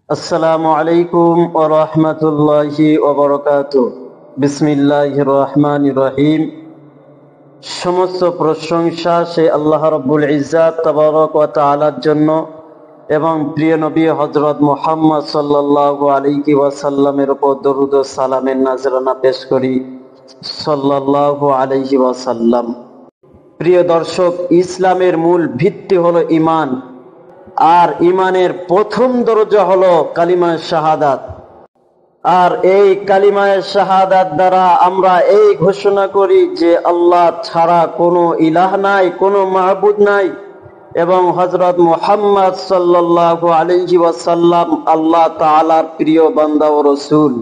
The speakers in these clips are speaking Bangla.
আসসালামু আলাইকুম ওয়া রাহমাতুল্লাহি ওয়া বারাকাতুহু। বিসমিল্লাহির রহমানির রহিম। সমস্ত প্রশংসা সেই আল্লাহ রাব্বুল ইজ্জাত তাবারক ওয়া তাআলার জন্য এবং প্রিয় নবী হযরত মুহাম্মদ সাল্লাল্লাহু আলাইহি ওয়াসাল্লামের উপর দরুদ ও সালামের নাজরানা পেশ করি। সাল্লাল্লাহু আলাইহি ওয়াসাল্লাম। প্রিয় দর্শক, ইসলামের মূল ভিত্তি হলো ঈমান, আর ঈমানের প্রথম দরজা হলো কালিমা শাহাদাত। আর এই কালিমায়ে শাহাদাত দ্বারা আমরা এই ঘোষণা করি যে আল্লাহ ছাড়া কোনো ইলাহ নাই, কোনো মাহবুদ নাই, এবং হযরত মুহাম্মদ সাল্লাল্লাহু আলাইহি ওয়াসাল্লাম আল্লাহ তাআলার প্রিয় বান্দা ও রাসূল।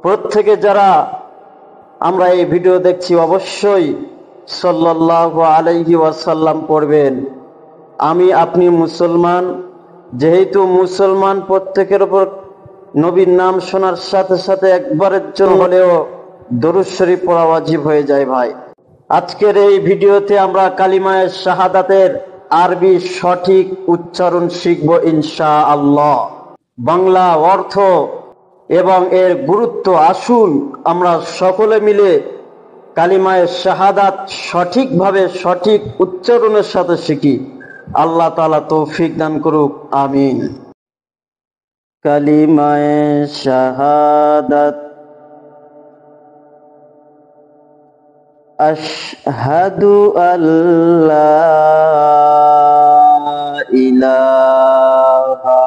প্রত্যেকে যারা আমরা এই ভিডিও দেখছি অবশ্যই সাল্লাল্লাহু আলাইহি ওয়াসাল্লাম পড়বেন। আমি আপনি মুসলমান, যেহেতু মুসলমান, প্রত্যেকের উপর নবীর নাম শোনার সাথে সাথে একবারের জন্য হলেও দরুদ শরীফ পড়া ওয়াজিব হয়ে যায় ভাই। আজকের এই ভিডিওতে আমরা কালিমায়ে শাহাদাতের আরবি সঠিক উচ্চারণ শিখব ইনশাআল্লাহ। বাংলা অর্থ এবং এর গুরুত্ব আসুন আমরা সকলে মিলে কালিমায়ে শাহাদাত সঠিকভাবে সঠিক উচ্চারণের সাথে শিখি। আল্লাহ তাআলা তৌফিক দান করুক, আমিন। কালিমায়ে শাহাদাত। আশহাদু আল্লা ইলাহা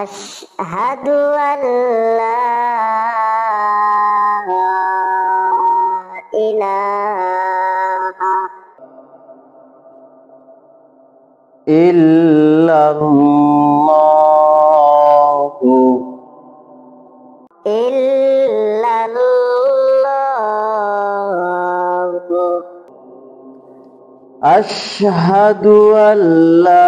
আশহাদু আল্লা ইলাহা ইল্লাল্লাহু ইল্লাল্লাহু আশহাদু আল্লা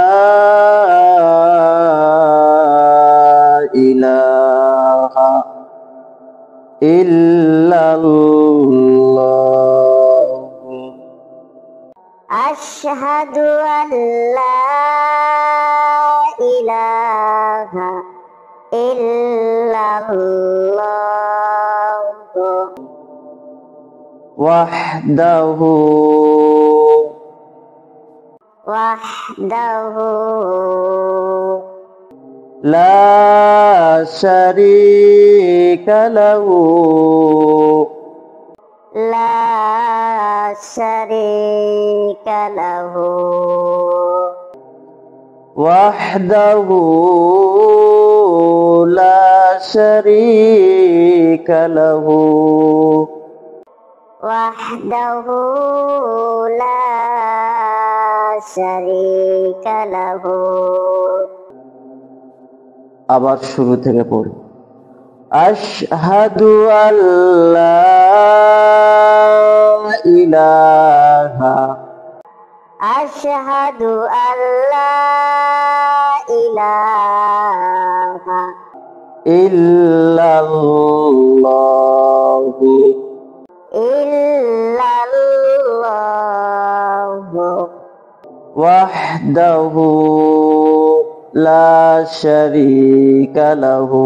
ইলাহা ইল্লাল্লাহু আশহাদু আল্লা ইলাহা ইল্লাল্লাহু ওয়াহদাহু লা শারীকা লাহু লা শারীকা লাহু ওয়াহদাহু লা শারীকা লাহু ওয়াহদাহু লা শারীকা লাহু। আবার শুরু থেকে পড়ি। আশহাদু আল্লা ইলাহা আশহাদু আল্লা ইলাহা ইল্লাল্লাহু ইল্লাল্লাহু ওয়াহদাহু লা শারীকা লাহু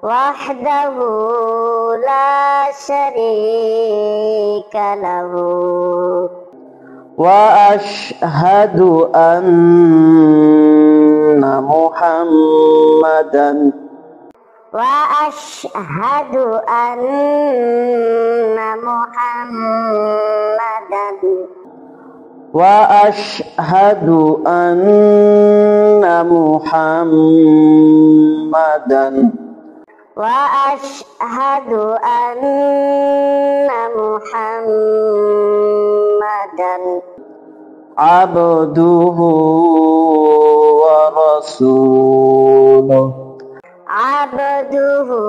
ওয়াহদাহু লা শারীকা লাহু ওয়া আশহাদু আন্না মুহাম্মাদান ওয়া আশহাদু আন্না মুহাম্মাদান ওয়া আশহাদু আন্না মুহাম্মাদান ওয়া আশহাদু আন্না মুহাম্মাদান আবদুহু ওয়া রাসূলুহু আবদুহু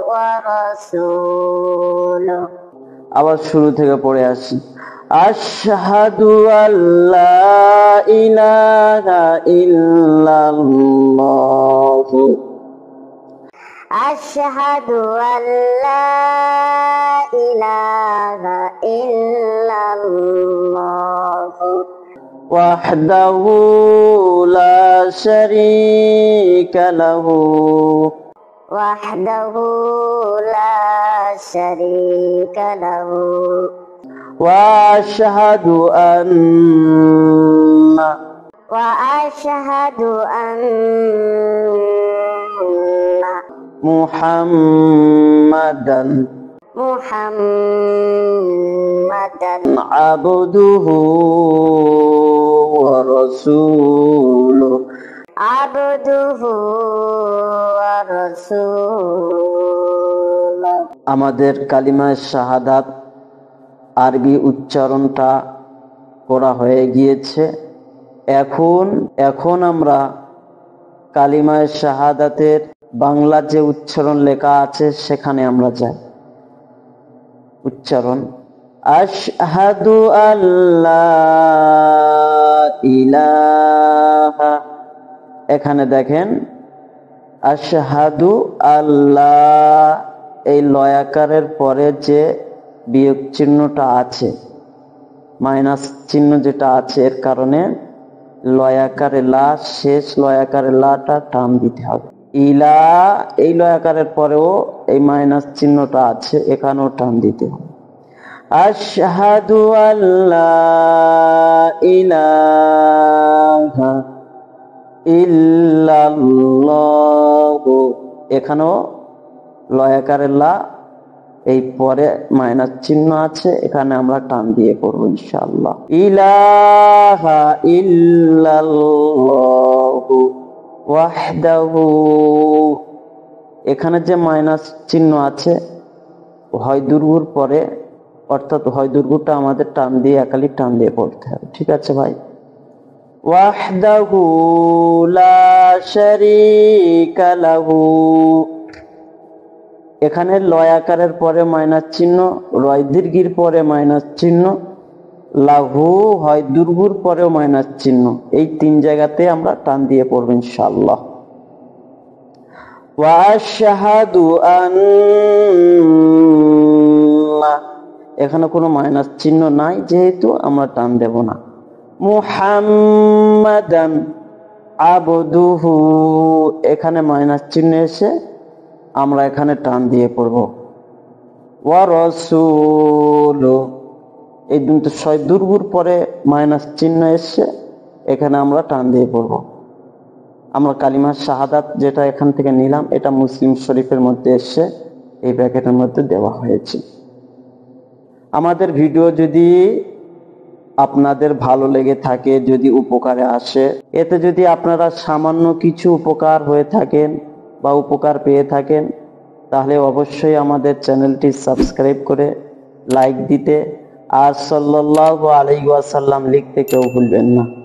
ওয়া রাসূলুহু। আবার শুরু থেকে পড়ে আসি। আশহাদু আল্লা ইলাহা ইল্লাল্লাহু আশহাদু আল্লা ইলাহা ইল্লাল্লাহু وحده شريك له وحده لا شريك له وأشهد أن محمدا عبده ورسوله আমাদের কালিমা শাহাদাত আরবি উচ্চারণটা করা হয়ে গিয়েছে। এখন আমরা কালিমা শাহাদাতের বাংলা যে উচ্চারণ লেখা আছে সেখানে আমরা যাই। উচ্চারণ আশহাদু আল্লা ইলাহা, এখানে দেখেন আশহাদু আল্লাহ, এই লয়াকারের পরে যে বিয়োগ চিহ্নটা আছে, মাইনাস চিহ্ন যেটা আছে, এর কারণে লয়াকারে লা, শেষ লয়াকারে লাটা টান দিতে হবে। ইলা, এই লয়াকারের পরেও এই মাইনাস চিহ্নটা আছে, এখানেও টান দিতে হবে। আশহাদু আল্লা ইলাহা ইল্লাল্লাহ, এখানেও লয়াকারের লা, এই পরে মাইনাস চিহ্ন আছে, এখানে আমরা টান দিয়ে করবো ইনশাআল্লাহ। ইলাহা ইল্লাল্লাহু ওয়াহদাহু, এখানে যে মাইনাস চিহ্ন আছে হয় দুর্গুর পরে, অর্থাৎ হয় দুর্গুটা আমাদের টান দিয়ে একালি টান দিয়ে পড়তে হবে। ঠিক আছে ভাই? ওয়াহদাহু লা শারীকা লাহু, এখানে লয় আকারের পরে মাইনাস চিহ্ন, রয় দীর্ঘির পরে মাইনাস চিহ্ন, লাহু হয় দুর্গুর পরেও মাইনাস চিহ্ন, এই তিন জায়গাতে আমরা টান দিয়ে পড়ব ইনশাআল্লাহ। ওয়া আশহাদু আন্না, এখানে কোনো মাইনাস চিহ্ন নাই যেহেতু আমরা টান দেব না। মুহাম্মাদান আবদুহু, এখানে মাইনাস চিহ্ন এসে আমরা এখানে টান দিয়ে পড়ব। ওয়া রাসূলু, এই দুটো ছয় দুর্গুর পরে মাইনাস চিহ্ন এসে এখানে আমরা টান দিয়ে পড়ব। আমরা কালিমা শাহাদাত যেটা এখান থেকে নিলাম, এটা মুসলিম শরীফের মধ্যে এসে এই ব্র্যাকেটের মধ্যে দেওয়া হয়েছে। আমাদের ভিডিও যদি আপনাদের ভালো লেগে থাকে, যদি উপকারে আসে, এতে যদি আপনারা সামান্য কিছু উপকার হয়ে থাকেন বা উপকার পেয়ে থাকেন, তাহলে অবশ্যই আমাদের চ্যানেলটি সাবস্ক্রাইব করে লাইক দিতে আর সাল্লাল্লাহু আলাইহি ওয়াসাল্লাম লিখতে কেউ ভুলবেন না।